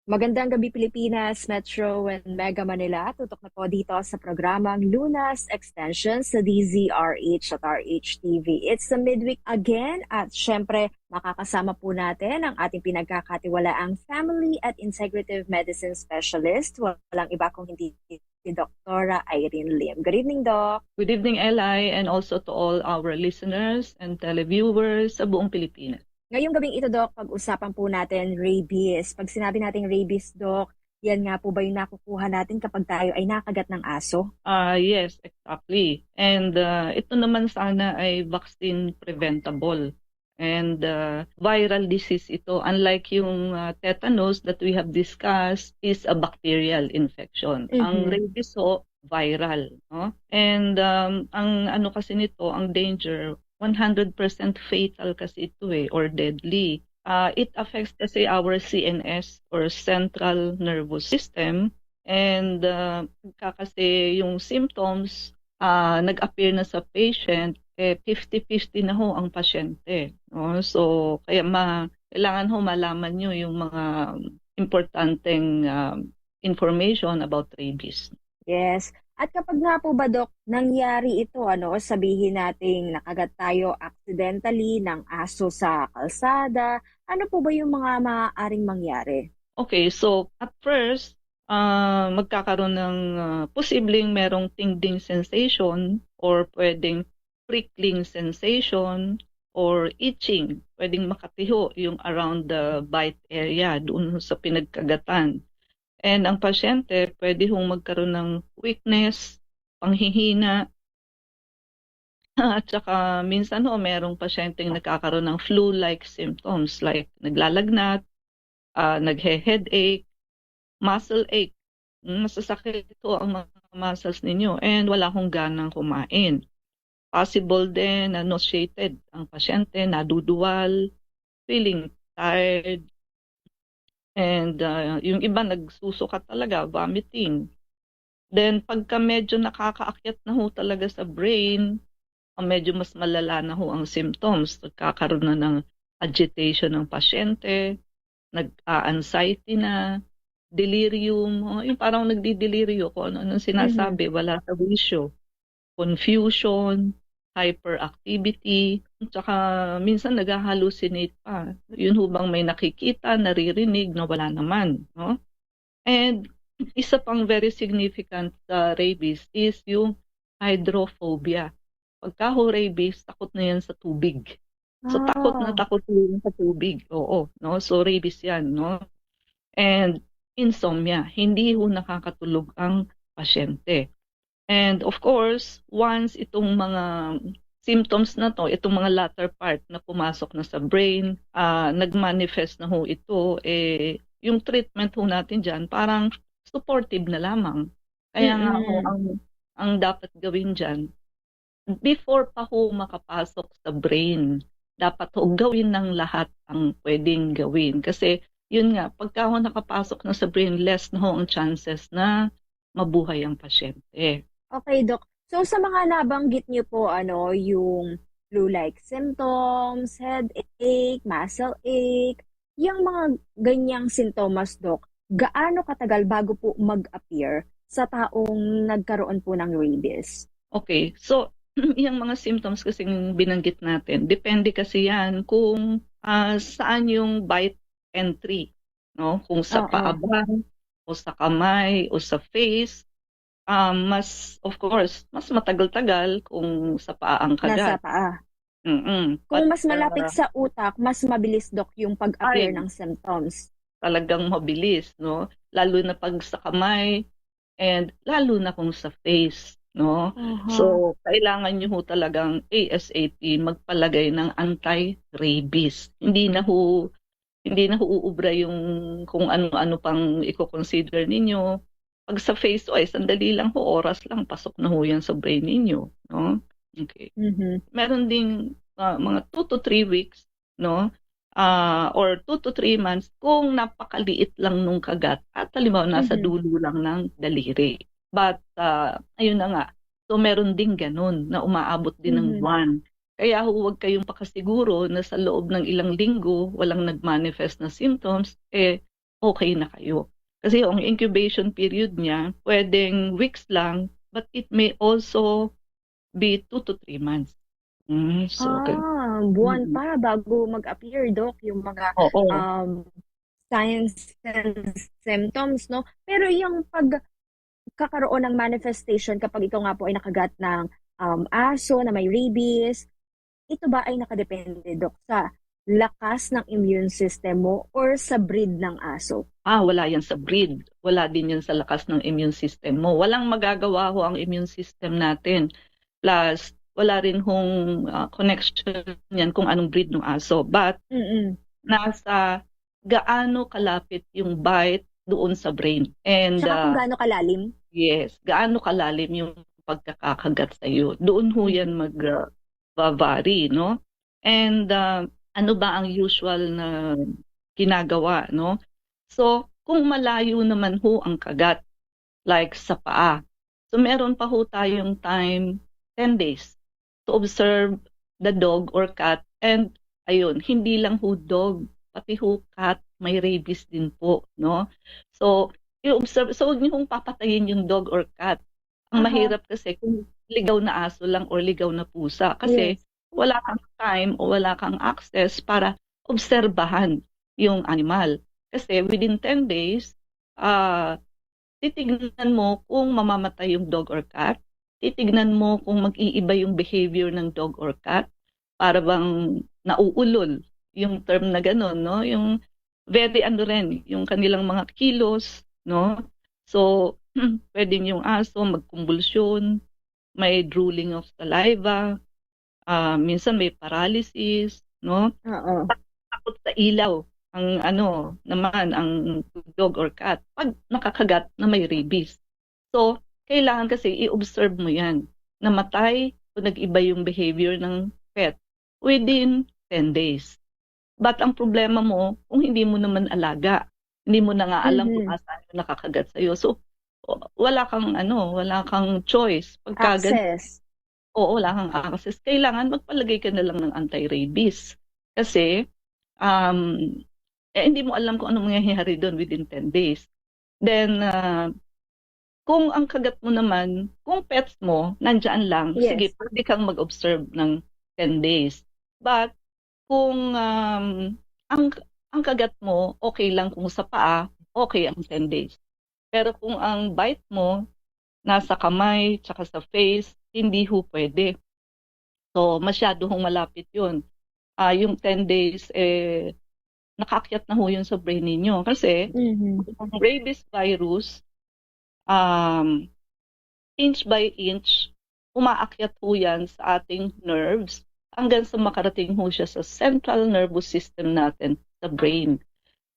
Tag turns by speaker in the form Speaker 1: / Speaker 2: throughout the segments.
Speaker 1: Magandang gabi Pilipinas, Metro and Mega Manila. Tutok na po dito sa programang Lunas Extension sa DZRH at RHTV. It's the midweek again at syempre makakasama po natin ang ating pinagkakatiwalaang Family at Integrative Medicine Specialist. Walang iba kung hindi si Dr. Irene Lim. Good evening, Doc.
Speaker 2: Good evening, Eli, and also to all our listeners and televiewers sa buong Pilipinas.
Speaker 1: Ngayong gabing ito, Doc, pag-usapan po natin rabies. Pag sinabi nating rabies, Doc, yan nga po ba yung nakukuha natin kapag tayo ay nakagat ng aso?
Speaker 2: Yes, exactly. And ito naman sana ay vaccine preventable. And viral disease ito, unlike yung tetanus that we have discussed, is a bacterial infection. Ang rabies ho, viral. No? And ang ano kasi nito, ang danger, 100% fatal kasi ito or deadly. It affects kasi our CNS or Central Nervous System, and kasi yung symptoms nag-appear na sa patient, 50-50 na ho ang pasyente. No? So kaya kailangan ho malaman nyo yung mga importanteng information about rabies.
Speaker 1: Yes. At kapag nga po ba, Dok, nangyari ito, sabihin nating nakagat tayo accidentally ng aso sa kalsada, ano po ba yung mga maaaring mangyari?
Speaker 2: Okay, so at first, magkakaroon ng posibleng merong tingling sensation or pwedeng prickling sensation or itching. Pwedeng makatiho yung around the bite area doon sa pinagkagatan. And ang pasyente, pwede hong magkaroon ng weakness, panghihina, at saka minsan merong pasyenteng nagkakaroon ng flu-like symptoms like naglalagnat, naghe-headache, muscle ache. Masasakit ito ang mga muscles ninyo and wala hong ganang kumain. Possible din na nauseated ang pasyente, naduduwal, feeling tired, and yung iba nagsusuka talaga, vomiting. Then pagka medyo nakakaakyat na ho talaga sa brain, medyo mas malala na ho ang symptoms. Nagkakaroon na ng agitation ng pasyente, nag-anxiety na, delirium, yung parang nagdideliryo kung ano sinasabi, wala sa wisyo, confusion, hyperactivity, tsaka minsan nag-hallucinate pa. Yun ho bang may nakikita, naririnig na wala naman. No? And isa pang very significant sa rabies is yung hydrophobia. Pagka ho rabies, takot na yan sa tubig. So takot na yan sa tubig. Oo, no? So rabies yan. No? And insomnia, hindi ho nakakatulog ang pasyente. And of course, once itong mga symptoms na to, itong mga latter part na pumasok na sa brain, nag-manifest na ho ito, yung treatment ho natin dyan, parang supportive na lamang. Kaya nga ho, ang dapat gawin dyan, before pa ho makapasok sa brain, dapat ho gawin ng lahat ang pwedeng gawin. Kasi yun nga, pagka ho nakapasok na sa brain, less na ho ang chances na mabuhay ang pasyente.
Speaker 1: Okay, Doc. So sa mga nabanggit niyo po, yung flu-like symptoms, headache, muscle ache, yung mga ganyang sintomas, Doc, gaano katagal bago po mag-appear sa taong nagkaroon po ng rabies?
Speaker 2: Okay, so yung mga symptoms kasing binanggit natin, depende kasi yan kung saan yung bite entry, no? Kung sa paa ba, o sa kamay, o sa face, of course, mas matagal-tagal kung sa paa ang kagat.
Speaker 1: Nasa paa. Kung mas malapit sa utak, mas mabilis, Doc, yung pag-appear ng symptoms.
Speaker 2: Talagang mabilis, no? Lalo na pag sa kamay, and lalo na kung sa face, no? So, kailangan nyo ho talagang ASAP magpalagay ng anti-rabies. Hindi na ho uubra yung kung ano-ano pang i-consider ninyo. Pag sa face, sandali lang ho, oras lang, pasok na ho yan sa brain ninyo. No? Okay. Meron ding mga 2 to 3 weeks, no? Or 2 to 3 months kung napakaliit lang nung kagat at halimbawa nasa dulo lang ng daliri. But, ayun na nga, so meron ding ganun na umaabot din ng buwan. Kaya huwag kayong pakasiguro na sa loob ng ilang linggo walang nag-manifest na symptoms, okay na kayo. Kasi ang incubation period niya, pwedeng weeks lang, but it may also be 2 to 3 months. So,
Speaker 1: Buwan
Speaker 2: mm.
Speaker 1: pa bago mag-appear, Doc, yung mga
Speaker 2: Oo.
Speaker 1: um, signs and symptoms, no? Pero yung pagkakaroon ng manifestation kapag ikaw nga po ay nakagat ng aso na may rabies, ito ba ay nakadepende, Doc, sa lakas ng immune system mo or sa breed ng aso?
Speaker 2: Wala yan sa breed. Wala din yan sa lakas ng immune system mo. Walang magagawa ho ang immune system natin. Plus, wala rin hong connection yan kung anong breed ng aso. But,
Speaker 1: Mm-mm.
Speaker 2: nasa gaano kalapit yung bite doon sa brain. And,
Speaker 1: Tsaka kung gaano kalalim?
Speaker 2: yes, gaano kalalim yung pagkakakagat sa iyo. Doon ho yan mag-vary, no? And, ano ba ang usual na ginagawa, no? So, kung malayo naman ho ang kagat, like sa paa, so meron pa ho tayong time, 10 days, to observe the dog or cat. And, ayun, hindi lang ho dog, pati ho cat, may rabies din po, no? So, i-observe, so huwag niyo hong papatayin yung dog or cat. Ang mahirap kasi kung ligaw na aso lang or ligaw na pusa. Kasi,
Speaker 1: Yes.
Speaker 2: wala kang time o wala kang access para obserbahan yung animal. Kasi within 10 days, titignan mo kung mamamatay yung dog or cat. Titignan mo kung mag-iiba yung behavior ng dog or cat. Para bang nauulol yung term na gano'n, no? Yung very ano rin, yung kanilang mga kilos, no? So, pwedeng yung aso magkumbulsyon, may drooling of saliva, minsan may paralysis, no?
Speaker 1: Oo.
Speaker 2: Takot sa ilaw ang ano naman ang dog or cat pag nakakagat na may rabies. So, kailangan kasi i-observe mo yan. Namatay o nag-iba yung behavior ng pet within 10 days. But ang problema mo, kung hindi mo naman alaga, hindi mo na nga alam kung asan yung nakakagat sa'yo. So, wala kang choice. Pagka
Speaker 1: Access.
Speaker 2: oo, wala kang access. Kailangan magpalagay ka na lang ng anti-rabies. Kasi, hindi mo alam kung anong mangyayari doon within 10 days. Then, kung ang kagat mo naman, kung pets mo, nandyan lang,
Speaker 1: Yes.
Speaker 2: sige, pwede kang mag-observe ng 10 days. But, kung ang kagat mo, okay lang kung sa paa, okay ang 10 days. Pero kung ang bite mo, nasa kamay, tsaka sa face, hindi ho pwede. So, masyado hong malapit yun. Yung 10 days, nakaakyat na ho yun sa brain ninyo. Kasi, ang rabies virus, inch by inch, umaakyat ho yan sa ating nerves hanggang sa makarating ho siya sa central nervous system natin, sa brain.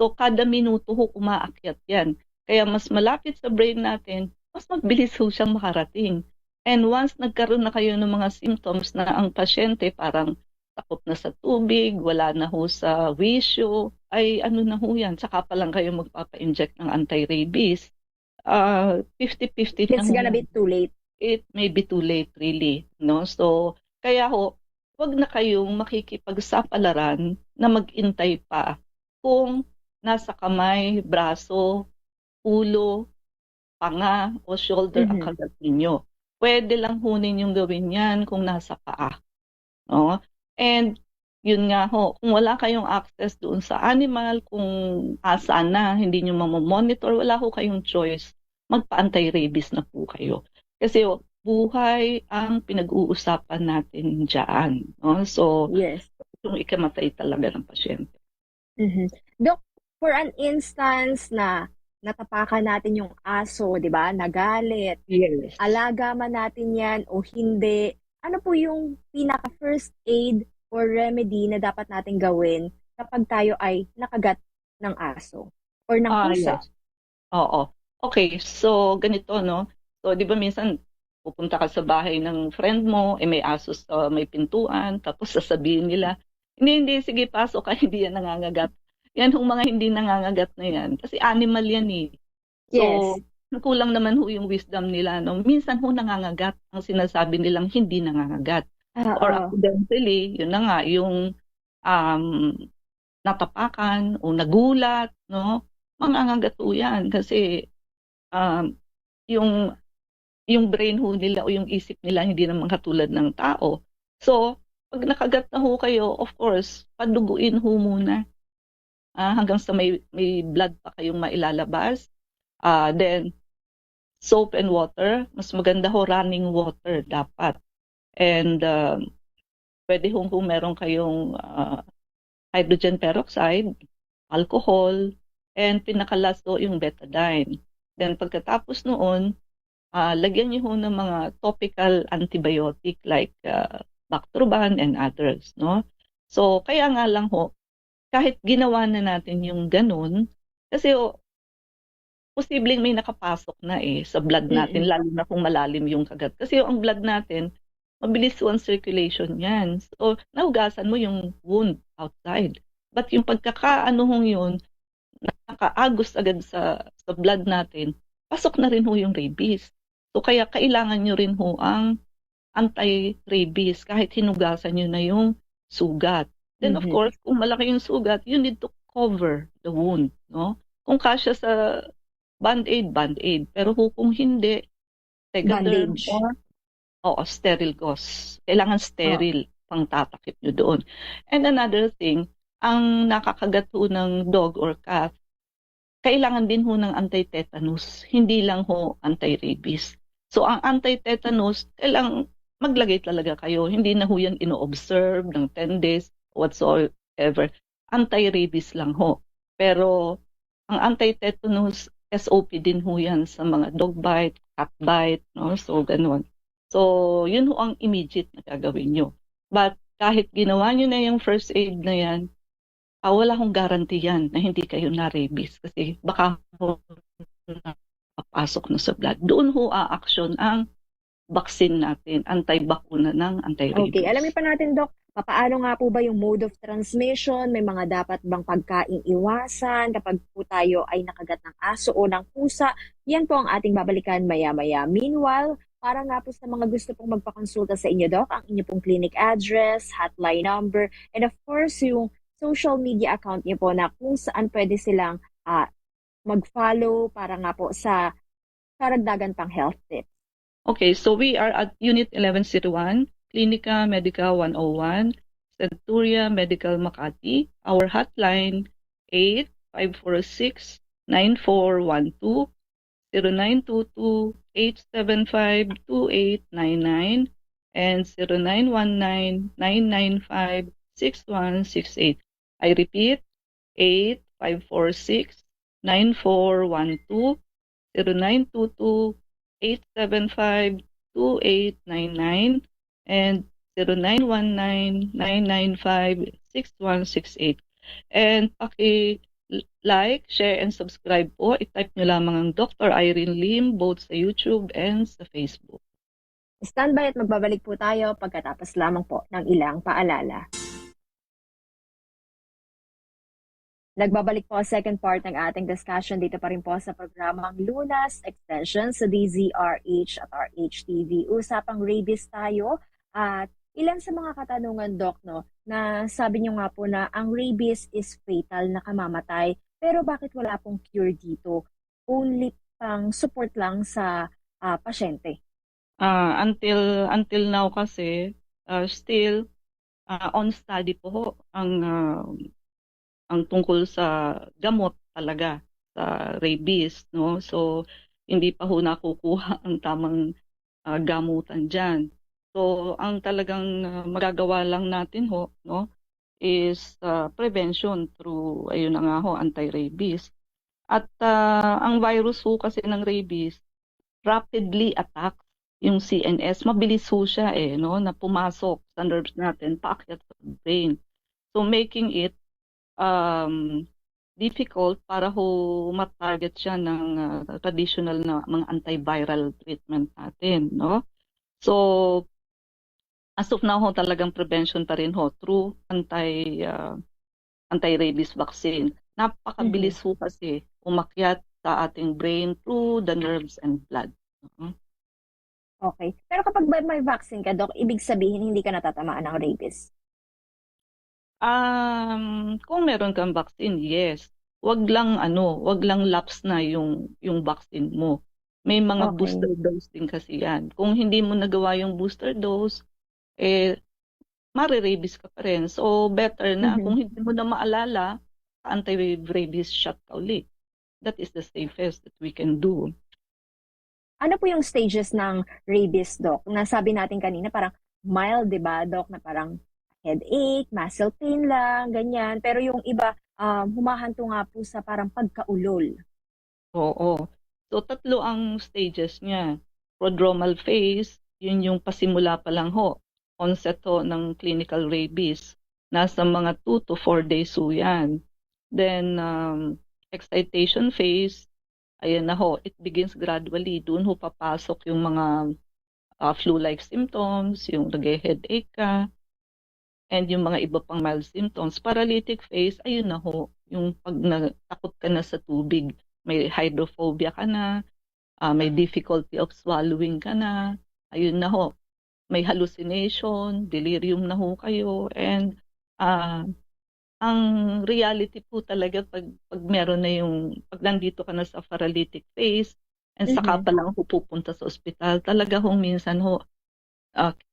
Speaker 2: So, kada minuto ho umaakyat yan. Kaya mas malapit sa brain natin, mas mabilis ho siyang makarating. And once nagkaroon na kayo ng mga symptoms na ang pasyente parang takot na sa tubig, wala na ho sa wisyo, ay ano na ho yan, saka pa lang kayo magpapa-inject ng anti-rabies. 50-50 na
Speaker 1: It's
Speaker 2: ho
Speaker 1: gonna
Speaker 2: yan.
Speaker 1: be too late.
Speaker 2: It may be too late really, no? So, kaya ho, wag na kayong makikipagsapalaran na mag-intay pa kung nasa kamay, braso, ulo, panga o shoulder ang kagat ninyo. Pwede lang ho ninyong gawin yan kung nasa paa. No? And yun nga ho, kung wala kayong access doon sa animal, kung asaan na, hindi nyo mamamonitor, wala ho kayong choice. Magpa-anti-rabies na po kayo. Kasi buhay ang pinag-uusapan natin dyan. No? So,
Speaker 1: Yes.
Speaker 2: yung ikamatay talaga ng pasyente.
Speaker 1: Doc, for an instance na natapakan natin yung aso, di ba? Nagalit.
Speaker 2: Yes.
Speaker 1: Alaga man natin yan o hindi. Ano po yung pinaka-first aid or remedy na dapat natin gawin kapag tayo ay nakagat ng aso or ng pusa?
Speaker 2: Yes. Oo. Okay, so ganito, no? So, di ba minsan pupunta ka sa bahay ng friend mo, may aso sa may pintuan, tapos sasabihin nila, hindi, sige, pasok ka, hindi yan nangangagat. Yan yung mga hindi nangangagat na yan. Kasi animal yan eh. So, kulang naman ho yung wisdom nila. No? Minsan ho nangangagat. Ang sinasabi nilang hindi nangangagat. Or accidentally, yun na nga, yung natapakan o nagulat, no? mangangagat-o yan kasi um, yung yung brain ho nila o yung isip nila hindi naman katulad ng tao. So, pag nakagat na ho kayo, of course, paduguin ho muna hanggang sa may blood pa kayong mailalabas. Then, soap and water. Mas maganda ho running water dapat. And pwede ho kung meron kayong hydrogen peroxide, alcohol, and pinakalas ho yung betadine. Then pagkatapos noon, lagyan niyo ho ng mga topical antibiotic like Bactroban and others, no? So, kaya nga lang ho, kahit ginawa na natin yung ganun, kasi posibleng may nakapasok na sa blood natin, lalo na kung malalim yung kagat. Kasi ang blood natin, mabilis ho ang circulation yan. So, nahugasan mo yung wound outside. But yung pagkakaano hong yun, nakaagos agad sa blood natin, pasok na rin ho yung rabies. So, kaya kailangan nyo rin ho ang anti-rabies kahit hinugasan nyo na yung sugat. Then, of course, kung malaki yung sugat, you need to cover the wound, no? Kung kasya sa Band-Aid, Band-Aid. Pero kung hindi, Tegaderm or sterile gauze. Kailangan sterile pang tatakip nyo doon. And another thing, ang nakakagat ho ng dog or cat, kailangan din ho ng anti-tetanus, hindi lang ho anti-rabies. So ang anti-tetanus, kailangan maglagay talaga kayo. Hindi na ho yan ino-observe ng 10 days, whatsoever. Anti-rabies lang ho. Pero ang anti-tetanus, SOP din ho yan sa mga dog bite, cat bite, no? So ganun. So yun ho ang immediate na gagawin nyo. But kahit ginawa nyo na yung first aid na yan, wala akong guarantee yan na hindi kayo na-rabies kasi baka ho napasok na sa blood. Doon ho a-action ang vaccine natin, anti-bakuna ng anti-rabies.
Speaker 1: Okay, alamin pa natin, Doc, paano nga po ba yung mode of transmission? May mga dapat bang pagkaing iwasan kapag po tayo ay nakagat ng aso o ng pusa? Yan po ang ating babalikan maya-maya. Meanwhile, para nga po sa mga gusto pong magpakonsulta sa inyo, Doc, ang inyo pong clinic address, hotline number, and of course, yung social media account niyo po na kung saan pwede silang mag-follow para nga po sa karagdagan pang health tips.
Speaker 2: Okay, so we are at Unit 1101, Clinica Medica 101, Centuria Medical Makati. Our hotline 8546-9412, 0922-875-2899, and 0919-995-6168. I repeat, 8546-9412, 0922-875-2899, and 0919-995-6168. And like, share, and subscribe po. I-type nyo lamang ang Dr. Irene Lim both sa YouTube and sa Facebook.
Speaker 1: Standby at magbabalik po tayo pagkatapos lamang po ng ilang paalala. Nagbabalik po ang second part ng ating discussion dito pa rin po sa programang Lunas Extension sa DZRH at RHTV. Usapang rabies tayo at ilan sa mga katanungan, Doc, no, na sabi niyo nga po na ang rabies is fatal, nakamamatay. Pero bakit wala pong cure dito? Only pang support lang sa pasyente.
Speaker 2: Until now kasi, still on study po ang tungkol sa gamot talaga sa rabies, no? So hindi pa ho nakukuha ang tamang gamutan diyan. So ang talagang magagawa lang natin ho, no, is prevention through ayun na nga ho, anti-rabies. At ang virus ho kasi ng rabies rapidly attacks yung CNS. Mabilis ho siya no, na pumasok sa nerves natin, paakyat sa brain. So making it difficult para ho matarget siya ng traditional na mga antiviral treatment natin, no? So as of now ho, talagang prevention pa rin ho through anti-rabies vaccine. Napakabilis ho kasi umakyat sa ating brain through the nerves and blood.
Speaker 1: Okay. Pero kapag may vaccine ka, Doc, ibig sabihin hindi ka natatamaan ng rabies?
Speaker 2: Kung meron kang vaccine, yes. wag lang lapse na yung vaccine mo. May mga
Speaker 1: Okay.
Speaker 2: booster dose din kasi yan. Kung hindi mo nagawa yung booster dose, eh, mare-rabies ka pa rin. So, better na
Speaker 1: Mhm.
Speaker 2: kung hindi mo na maalala, anti-rabies shot ka uli. That is the safest that we can do.
Speaker 1: Ano po yung stages ng rabies, Doc? Nasabi natin kanina parang mild, di ba, Doc, na parang headache, muscle pain lang, ganyan. Pero yung iba, humahanto nga po sa parang pagkaulol.
Speaker 2: Oo. So, tatlo ang stages niya. Prodromal phase, yun yung pasimula pa lang ho. Onset ho ng clinical rabies. Nasa mga 2 to 4 days ho yan. Then, excitation phase, ayan na ho, it begins gradually. Doon ho papasok yung mga flu-like symptoms, yung nag-headache ka, and yung mga iba pang mild symptoms. Paralytic phase, ayun na ho, yung pag natakot ka na sa tubig, may hydrophobia ka na, may difficulty of swallowing ka na, ayun na ho, may hallucination, delirium na ho kayo, and uh, ang reality po talaga pag meron na pag nandito ka na sa paralytic phase, and saka
Speaker 1: Mhm.
Speaker 2: pa lang ho pupunta sa ospital, talaga hong minsan ho,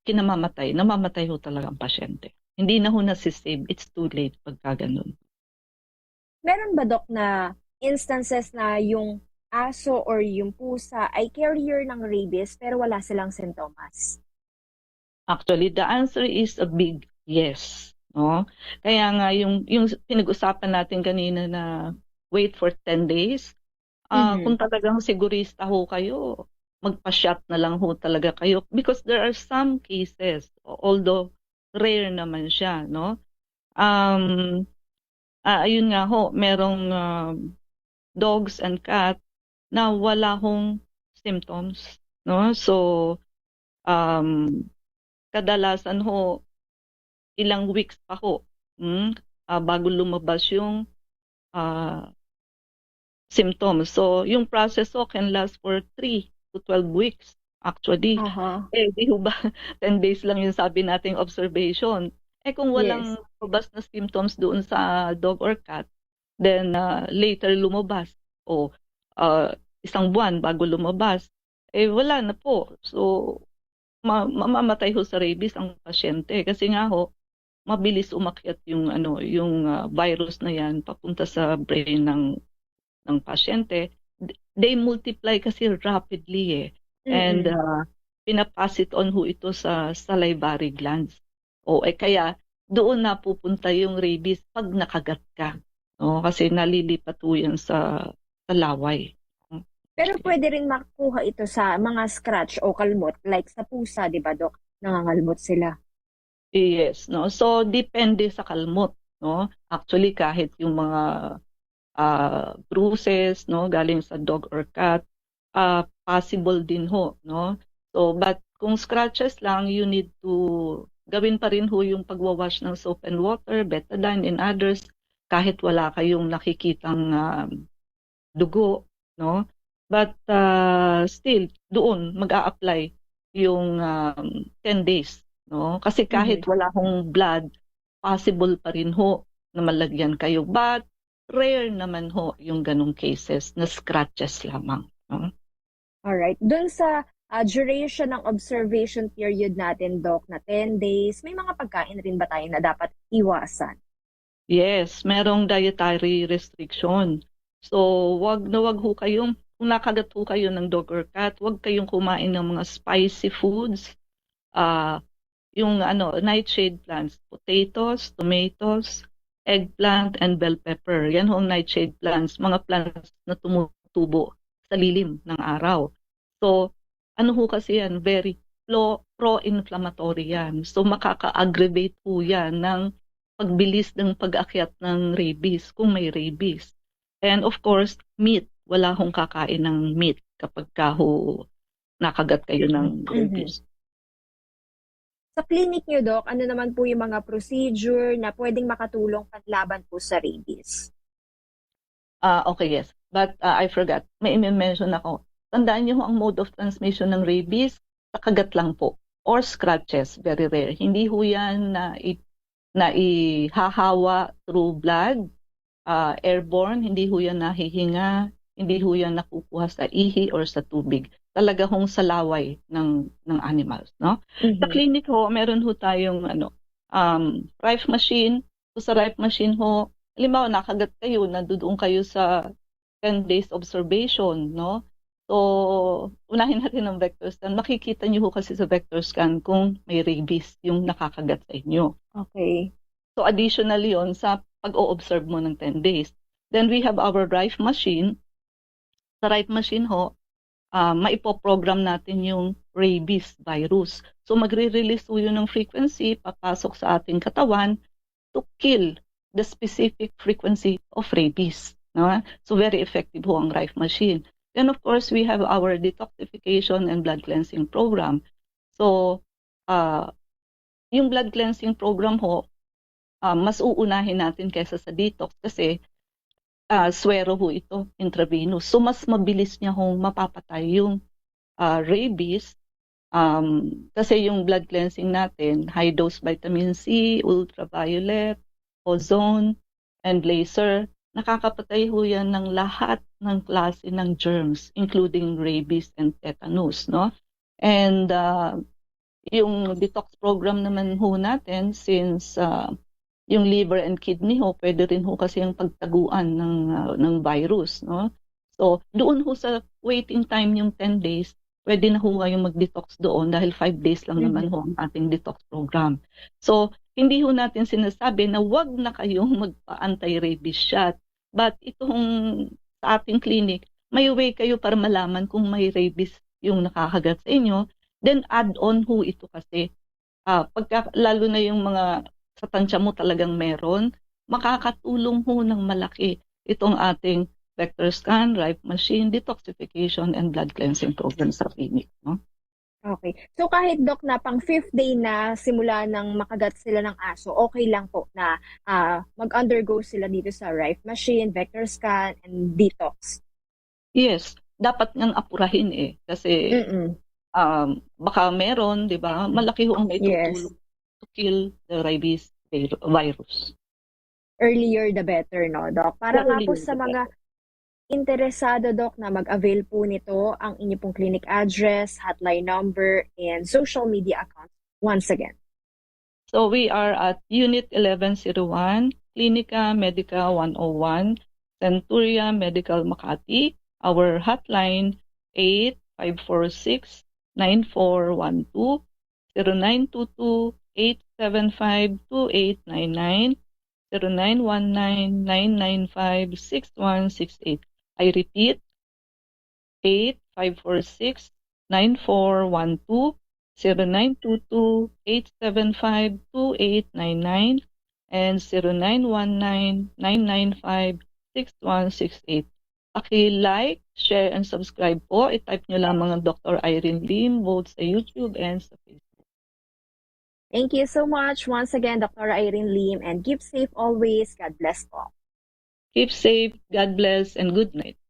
Speaker 2: namamatay ho talaga ang pasyente. Hindi na ho nasisave, it's too late pagka ganun.
Speaker 1: Meron ba, Doc, na instances na yung aso or yung pusa ay carrier ng rabies pero wala silang sintomas?
Speaker 2: Actually, the answer is a big yes. No? Kaya nga yung pinag-usapan natin kanina na wait for 10 days, kung
Speaker 1: Mhm.
Speaker 2: talagang sigurista ho kayo, magpa-shot na lang ho talaga kayo because there are some cases, although rare naman siya, no? Um, ayun nga ho, merong dogs and cat na wala hong symptoms, no? So, um, kadalasan ho, ilang weeks pa ho, bago lumabas yung ah, symptoms. So, yung process ho can last for 3 to 12 weeks actually.
Speaker 1: Aha.
Speaker 2: Eh, di ho ba, 10 days lang yung sabi nating observation. Eh, kung walang
Speaker 1: Yes.
Speaker 2: lumabas na symptoms doon sa dog or cat, then later lumabas, o ah, isang buwan bago lumabas, eh, wala na po. So, mamamatay ho sa rabies ang pasyente. Kasi nga ho, mabilis umakyat yung virus na yan papunta sa brain ng pasyente. They multiply kasi rapidly eh. And
Speaker 1: Mm.
Speaker 2: pinapass it on ho ito sa salivary glands. O eh kaya doon na pupunta yung rabies pag nakagat ka. No? Kasi nalilipat ho yan sa laway.
Speaker 1: Pero pwede rin makuha ito sa mga scratch o kalmot like sa pusa, di ba, Doc? Nangangalmot sila.
Speaker 2: Yes, no. So depende sa kalmot, no. Actually kahit yung mga bruises, no, galing sa dog or cat, possible din ho, no. So but kung scratches lang, you need to gawin pa rin ho yung pagwawash ng soap and water, betadine and others kahit wala kayong nakikitang dugo, no. But still doon mag-a-apply yung 10 days, no? Kasi kahit
Speaker 1: Mhm.
Speaker 2: wala hong blood, possible pa rin ho na malagyan kayo. But rare naman ho yung ganong cases na scratches lamang, no?
Speaker 1: Alright. Doon sa duration ng observation period natin, Doc, na 10 days, may mga pagkain rin ba tayo na dapat iwasan?
Speaker 2: Yes, merong dietary restriction. So, wag ho kayong, kung nakagat ho kayo ng dog or cat, wag kayong kumain ng mga spicy foods, ah yung nightshade plants, potatoes, tomatoes, eggplant, and bell pepper. Yan ho ang nightshade plants, mga plants na tumutubo sa lilim ng araw. So, ano ho kasi yan, very pro-inflammatory yan. So, makaka-aggravate po yan ng pagbilis ng pag-akyat ng rabies kung may rabies. And of course, meat. Wala hong kakain ng meat kapag ka ho nakagat kayo ng
Speaker 1: Mhm.
Speaker 2: rabies.
Speaker 1: Sa clinic niyo, Doc, ano naman po yung mga procedure na pwedeng makatulong panlaban po sa rabies?
Speaker 2: Okay, yes. But I forgot. May i-mention ako. Tandaan niyo ho ang mode of transmission ng rabies, sa kagat lang po. Or scratches, very rare. Hindi ho yan na ihahawa through blood. airborne, hindi ho yan nahihinga, hindi ho yan nakukuha sa ihi or sa tubig. Talaga hong sa laway ng animals, no? Sa clinic ho, meron ho tayong Rife machine. So sa Rife machine ho, halimbawa nakagat kayo, nandoon kayo sa 10 days observation, no? So, unahin natin ng vector scan. Makikita niyo ho kasi sa vector scan kung may rabies yung nakakagat sa inyo.
Speaker 1: Okay.
Speaker 2: So, additionally yon sa pag-o-observe mo ng 10 days. Then, we have our Rife machine. Sa Rife machine ho, maipoprogram natin yung rabies virus. So, magre-release ho yun ng frequency, papasok sa ating katawan to kill the specific frequency of rabies. No? So, very effective ho ang Rife machine. Then, of course, we have our detoxification and blood cleansing program. So, yung blood cleansing program ho, mas uunahin natin kaysa sa detox kasi swero ho ito, intravenous. So, mas mabilis niya hong mapapatay yung rabies kasi yung blood cleansing natin, high dose vitamin C, ultraviolet, ozone, and laser, nakakapatay ho yan ng lahat ng klase ng germs, including rabies and tetanus, no? And yung detox program naman ho natin, since yung liver and kidney ho, pwede rin ho kasi yung pagtaguan ng virus, no? So, doon ho sa waiting time yung 10 days, pwede na ho kayong mag-detox doon dahil 5 days lang naman ho ang ating detox program. So, hindi ho natin sinasabi na wag na kayong magpa-anti-rabies shot. But itong sa ating clinic, may way kayo para malaman kung may rabies yung nakakagat sa inyo. Then add on ho ito kasi. Lalo na yung mga sa tansya mo talagang meron, makakatulong ho ng malaki itong ating vector scan, Rife machine, detoxification, and blood cleansing program sa clinic. No?
Speaker 1: Okay. So kahit Doc na pang 5th day na simula nang makagat sila ng aso, okay lang po na mag-undergo sila dito sa Rife machine, vector scan, and detox?
Speaker 2: Yes. Dapat ngang apurahin kasi baka meron, di ba? Malaki ho ang maitutulong to kill the rabies virus.
Speaker 1: Earlier the better, no, Doc? Para nga po sa mga interesado, Doc, na mag-avail po nito, ang inyo pong clinic address, hotline number, and social media accounts once again.
Speaker 2: So we are at Unit 1101, Clinica Medica 101, Centuria Medical Makati. Our hotline 8546-9412, 0922-875-2899, 0919-995-6168. I repeat, 8546-9412, 0922-875-2899, and 0919-995-6168. Paki-like, share, and subscribe po. I-type nyo lang mga Dr. Irene Lim, both sa YouTube and sa Facebook.
Speaker 1: Thank you so much once again, Dr. Irene Lim, and keep safe always. God bless po.
Speaker 2: Keep safe, God bless, and good night.